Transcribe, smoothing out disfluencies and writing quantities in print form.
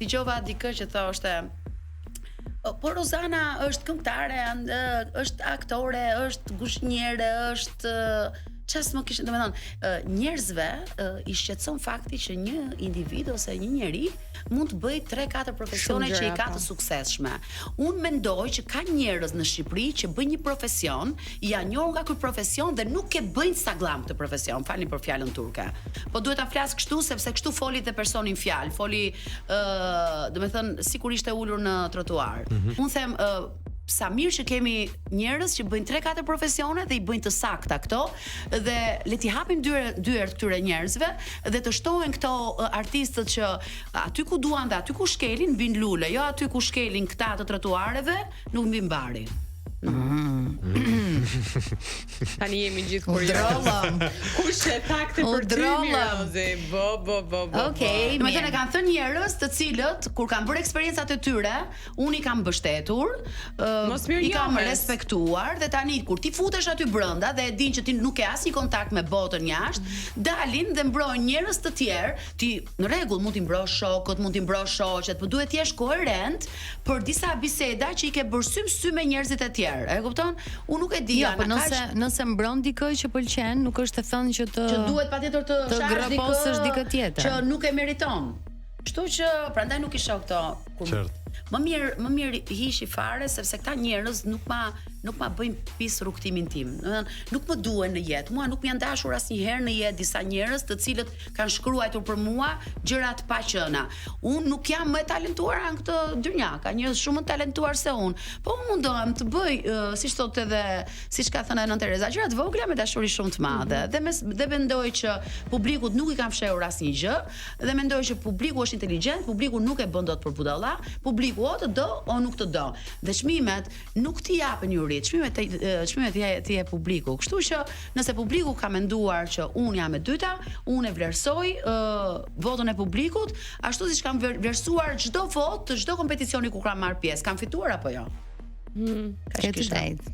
dëgjova dikë që thoshte po Rozana është këngëtare, është aktore, është guzhinjere, është çfarë më kishte, domethënë njerëzve i shqetëson fakti që një individ ose një njeri mund të bëjë 3-4 profesione që i ka të suksesshme. Unë mendoj që ka njerëz në Shqipëri që bëjnë një profesion, janë njohur nga ky profesion dhe nuk e bëjnë sa glam këtë profesion. Falni për fjalën turke. Po duhet ta flas kështu sepse kështu foli dhe personin fjalë, foli domethënë sikur ishte ulur në trotuar. Unë them sa mirë që kemi njerëz që bëjnë 3-4 profesione dhe i bëjnë të sakta këto dhe le t'i hapim dyert këtyre njerëzve dhe të shtohen këto artistët që aty ku duan dhe aty ku shkelin vin lule, jo aty ku shkelin këta të trotuareve nuk mbi mbari. Tani jemi gjithë kurioz. Kush e takte për ty Mirozi? Bo. Okej, domethënë kanë thënë njerëz të cilët kur kanë bërë eksperiencat e tyre, unë i kam mbështetur, i kam respektuar dhe tani kur ti futesh aty brenda dhe e din që ti nuk ke asnjë kontakt me botën jashtë, dalin dhe mbrojnë njerëz të tjerë. Ti në rregull mund t'i mbrosh shokët, mund t'i mbrosh shoqet, por duhet të jesh koherent për disa biseda që i ke bërë sy me njerëzit e tjerë. E kupton? Unë nuk e di. Jo, po nëse mbron dikë që pëlqen, nuk është të thënë që duhet patjetër të graposësh dikë tjetër që nuk e meriton. Kështu që prandaj nuk i shoh këto. Më mirë hishi fare sepse këta njerëz nuk ma bëjnë pis rrugtimin tim. Nuk më duhen në jetë. Mua nuk më janë dashur asnjëherë në jetë disa njerëz të cilët kanë shkruar për mua gjëra të paqëna. Unë nuk jam më e talentuar në këtë dynja. Ka njerëz shumë të talentuar se unë. Po unë mundohem të bëj, siç thotë edhe, siç ka thënë Nën Tereza, gjëra të vogla me dashuri shumë të madhe. Dhe mendoj që publikut nuk i kam fshehur asnjë gjë dhe mendoj që publiku është inteligjent, publiku nuk e bën dot për budalla, publiku o të do o nuk të do. Dhe çmimet nuk t'i japen jurit, çmimet ti e publiku. Kështu që nëse publiku ka menduar që unë jam e dyta, unë e vlerësoj votën e publikut, ashtu siç kam vlerësuar çdo votë të çdo kompeticioni ku kam marr pjesë. Kam fituar apo jo? Ka të drejtë.